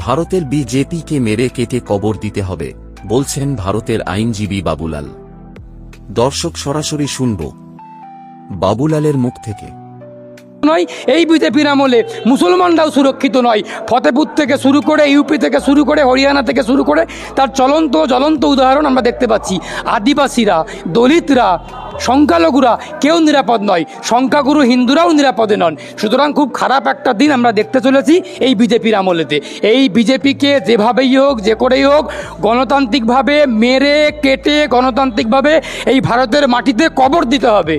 ভারতের বিজেপিকে মেরে কেটে কবর দিতে হবে, বলছেন ভারতের আইনজীবী বাবুলাল। দর্শক সরাসরি শুনব বাবুলালের মুখ থেকে। নয়, এই বিজেপির আমলে মুসলমানরাও সুরক্ষিত নয়। ফতেপুর থেকে শুরু করে, ইউপি থেকে শুরু করে, হরিয়ানা থেকে শুরু করে তার জ্বলন্ত উদাহরণ আমরা দেখতে পাচ্ছি। আদিবাসীরা, দলিতরা, সংখ্যালঘুরা কেউ নিরাপদ নয়, সংখ্যাগুরু হিন্দুরাও নিরাপদে নন। সুতরাং খুব খারাপ একটা দিন আমরা দেখতে চলেছি এই বিজেপির আমলেতে। এই বিজেপিকে যেভাবেই হোক, যে করেই হোক, গণতান্ত্রিকভাবে মেরে কেটে গণতান্ত্রিকভাবে এই ভারতের মাটিতে কবর দিতে হবে।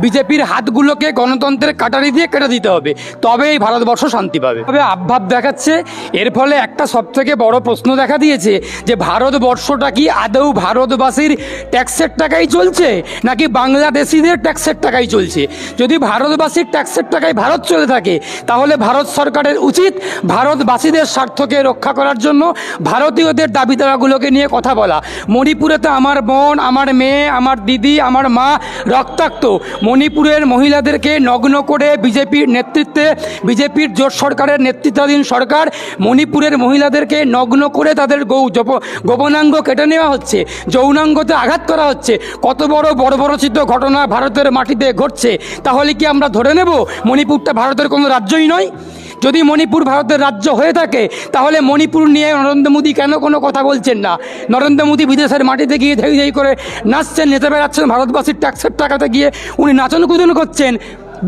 বিজেপির হাতগুলোকে গণতন্ত্রের কাটারি দিয়ে কেটে দিতে হবে, তবে এই ভারতবর্ষ শান্তি পাবে। তবে আবভাব দেখাচ্ছে। এর ফলে একটা সবথেকে বড় প্রশ্ন দেখা দিয়েছে যে ভারতবর্ষটা কি আদৌ ভারতবাসীর ট্যাক্সের টাকাই চলছে নাকি বাংলাদেশিদের ট্যাক্সের টাকাই চলছে? যদি ভারতবাসীর ট্যাক্সের টাকায় ভারত চলে থাকে, তাহলে ভারত সরকারের উচিত ভারতবাসীদের স্বার্থকে রক্ষা করার জন্য ভারতীয়দের দাবি দাওয়াগুলোকে নিয়ে কথা বলা। মণিপুরে তো আমার বোন, আমার মেয়ে, আমার দিদি, আমার মা রক্তাক্ত। মণিপুরের মহিলাদেরকে নগ্ন করে বিজেপির নেতৃত্বে, বিজেপির জোট সরকারের নেতৃত্বাধীন সরকার মণিপুরের মহিলাদেরকে নগ্ন করে তাদের গোপনাঙ্গ কেটে নেওয়া হচ্ছে, যৌনাঙ্গতে আঘাত করা হচ্ছে। কত বড় বর্বরচিত ঘটনা ভারতের মাটিতে ঘটছে। তাহলে কি আমরা ধরে নেব মণিপুরটা ভারতের কোনো রাজ্যই নয়? যদি মণিপুর ভারতের রাজ্য হয়ে থাকে, তাহলে মণিপুর নিয়ে নরেন্দ্র মোদী কেন কোনো কথা বলছেন না? নরেন্দ্র মোদী বিদেশের মাটিতে গিয়ে ধেই ধেই করে নাচছেন, নেচে বেড়াচ্ছেন, ভারতবাসীর ট্যাক্সের টাকাতে গিয়ে উনি নাচন কুদন করছেন,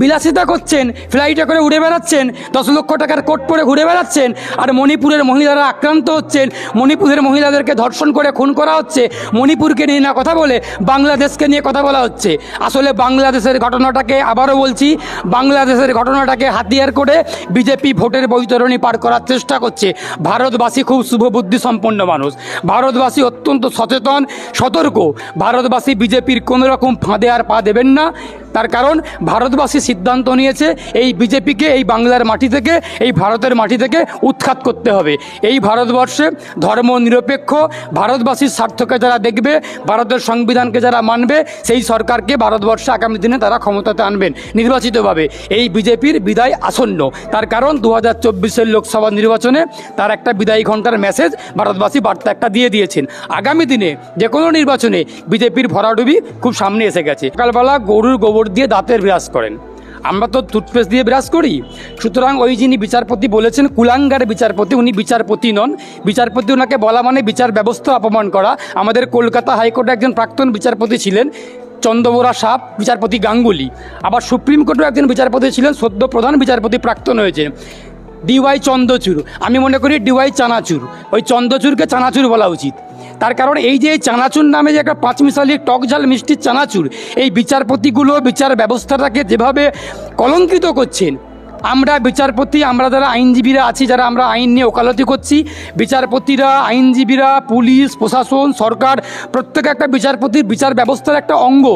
বিলাসিতা করছেন, ফ্লাইটে করে উড়ে বেড়াচ্ছেন, 10 লক্ষ টাকার কোট পরে ঘুরে বেড়াচ্ছেন। আর মণিপুরের মহিলারা আক্রান্ত হচ্ছেন, মণিপুরের মহিলাদেরকে ধর্ষণ করে খুন করা হচ্ছে। মণিপুরকে নিয়ে না কথা বলে বাংলাদেশকে নিয়ে কথা বলা হচ্ছে। আসলে বাংলাদেশের ঘটনাটাকে, আবারও বলছি, বাংলাদেশের ঘটনাটাকে হাতিয়ার করে বিজেপি ভোটের বৈতরণী পার করার চেষ্টা করছে। ভারতবাসী খুব শুভবুদ্ধি সম্পন্ন মানুষ, ভারতবাসী অত্যন্ত সচেতন, সতর্ক। ভারতবাসী বিজেপির কোনো রকম ফাঁদে আর পা দেবেন না। তার কারণ ভারতবাসী সিদ্ধান্ত নিয়েছে এই বিজেপিকে এই বাংলার মাটি থেকে, এই ভারতের মাটি থেকে উৎখাত করতে হবে। এই ভারতবর্ষে ধর্মনিরপেক্ষ ভারতবাসীর স্বার্থকে যারা দেখবে, ভারতের সংবিধানকে যারা মানবে, সেই সরকারকে ভারতবর্ষে আগামী দিনে তারা ক্ষমতাতে আনবেন নির্বাচিতভাবে। এই বিজেপির বিদায় আসন্ন। তার কারণ 2024-এর লোকসভা নির্বাচনে তার একটা বিদায়ী ঘণ্টার মেসেজ ভারতবাসী বার্তা একটা দিয়ে দিয়েছেন। আগামী দিনে যে কোনো নির্বাচনে বিজেপির ভরাডুবি খুব সামনে এসে গেছে। সকালবেলা গরুর গোবর দিয়ে দাঁতের ব্রাশ করেন, আমরা তো টুথপেস্ট দিয়ে ব্রাশ করি। সুতরাং ওই যিনি বিচারপতি বলেছেন, কুলাঙ্গার বিচারপতি, উনি বিচারপতি নন। বিচারপতি ওনাকে বলা মানে বিচার ব্যবস্থা অপমান করা। আমাদের কলকাতা হাইকোর্টে একজন প্রাক্তন বিচারপতি ছিলেন চন্দ্রবোরা সাপ, বিচারপতি গাঙ্গুলি। আবার সুপ্রিম কোর্টেও একজন বিচারপতি ছিলেন, সদ্য প্রধান বিচারপতি প্রাক্তন হয়েছে, ডিওয়াই চন্দ্রচূড়। আমি মনে করি ডিওয়াই চানাচুর, ওই চন্দ্রচূড়কে চানাচুর বলা উচিত। তার কারণ এই যে চানাচুর নামে যে একটা পাঁচমিশালি টক ঝাল মিষ্টির চানাচুর, এই বিচারপতিগুলো বিচার ব্যবস্থাটাকে যেভাবে কলঙ্কিত করছেন। আমরা বিচারপতি, আমরা যারা আইনজীবীরা আছি, যারা আমরা আইন নিয়ে ওকালতি করছি, বিচারপতিরা, আইনজীবীরা, পুলিশ প্রশাসন, সরকার, প্রত্যেকে একটা বিচারপতির বিচার ব্যবস্থার একটা অঙ্গ,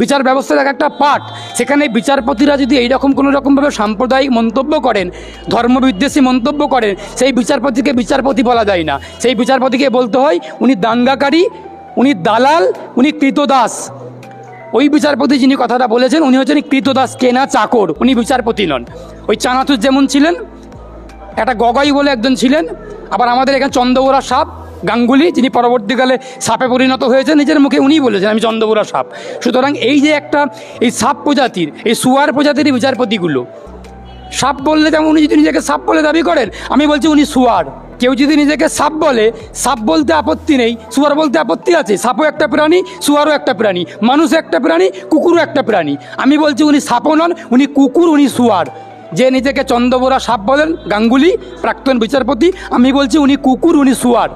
বিচার ব্যবস্থার একটা পার্ট। সেখানে বিচারপতিরা যদি এইরকম কোনো রকমভাবে সাম্প্রদায়িক মন্তব্য করেন, ধর্মবিদ্বেষী মন্তব্য করেন, সেই বিচারপতিকে বিচারপতি বলা যায় না। সেই বিচারপতিকে বলতে হয় উনি দাঙ্গাকারী, উনি দালাল, উনি কৃতদাস। ওই বিচারপতি যিনি কথাটা বলেছেন, উনি হচ্ছেন কৃতদাস, কেনা চাকর, উনি বিচারপতি নন। ওই চানাচুর যেমন ছিলেন, একটা গগাই বলে একজন ছিলেন। আবার আমাদের এখানে চন্দ্রবোরা সাপ গাঙ্গুলি, যিনি পরবর্তীকালে সাপে পরিণত হয়েছে, নিজের মুখে উনিই বলেছেন আমি চন্দ্রবোরা সাপ। সুতরাং এই যে একটা এই সাপ প্রজাতির, এই শুয়ার প্রজাতির বিচারপতিগুলো, সাপ বললে যেমন উনি যদি নিজেকে সাপ বলে দাবি করেন, আমি বলছি উনি শুয়ার। কেউ যদি নিজেকে সাপ বলে, সাপ বলতে আপত্তি নেই, শুয়ার বলতে আপত্তি আছে। সাপও একটা প্রাণী, শুয়ারও একটা প্রাণী, মানুষও একটা প্রাণী, কুকুরও একটা প্রাণী। আমি বলছি উনি সাপও নন, উনি কুকুর, উনি শুয়ার। যে নিজেকে চন্দ্রবোরা সাপ বলেন গাঙ্গুলি, প্রাক্তন বিচারপতি, আমি বলছি উনি কুকুর, উনি শুয়ার।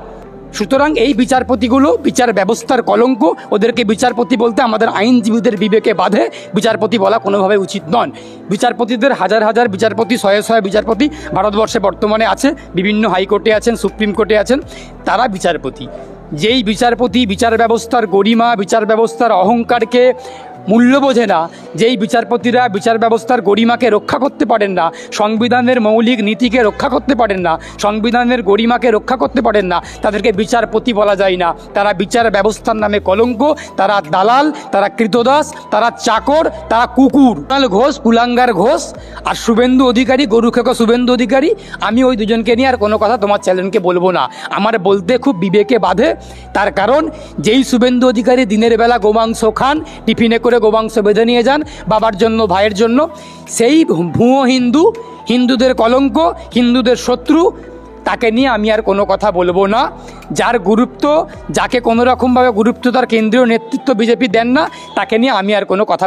সুতরাং এই বিচারপতিগুলো বিচার ব্যবস্থার কলঙ্ক। ওদেরকে বিচারপতি বলতে আমাদের আইনজীবীদের বিবেকে বাধে, বিচারপতি বলা কোনোভাবে উচিত নন। বিচারপতিদের হাজার হাজার বিচারপতি, শয়ে শয়ে বিচারপতি ভারতবর্ষে বর্তমানে আছে, বিভিন্ন হাইকোর্টে আছেন, সুপ্রিম কোর্টে আছেন, তারা বিচারপতি। যেই বিচারপতি বিচার ব্যবস্থার গরিমা, বিচার ব্যবস্থার অহংকারকে মূল্য বোঝে না, যেই বিচারপতিরা বিচার ব্যবস্থার গরিমাকে রক্ষা করতে পারেন না, সংবিধানের মৌলিক নীতিকে রক্ষা করতে পারেন না, সংবিধানের গরিমাকে রক্ষা করতে পারেন না, তাদেরকে বিচারপতি বলা যায় না। তারা বিচার ব্যবস্থার নামে কলঙ্ক, তারা দালাল, তারা কৃতদাস, তারা চাকর, তারা কুকুর। কুণাল ঘোষ কুলাঙ্গার ঘোষ আর শুভেন্দু অধিকারী গরুখেকো শুভেন্দু অধিকারী, আমি ওই দুজনকে নিয়ে আর কোনো কথা তোমার চ্যানেলকে বলবো না। আমার বলতে খুব বিবেকে বাধে, তার কারণ যেই শুভেন্দু অধিকারী দিনের বেলা গোমাংস খান, টিফিনে করে গোমাংস বেঁধে নিয়ে যান বাবার জন্য ভাইয়ের জন্য, সেই ভুয়ো হিন্দু, হিন্দুদের কলঙ্ক, হিন্দুদের শত্রু, তাকে নিয়ে আমি আর কোনো কথা বলবো না। যার গুরুত্ব, যাকে কোনো রকমভাবে গুরুত্ব তার কেন্দ্রীয় নেতৃত্ব বিজেপি দেন না, তাকে নিয়ে আমি আর কোনো কথা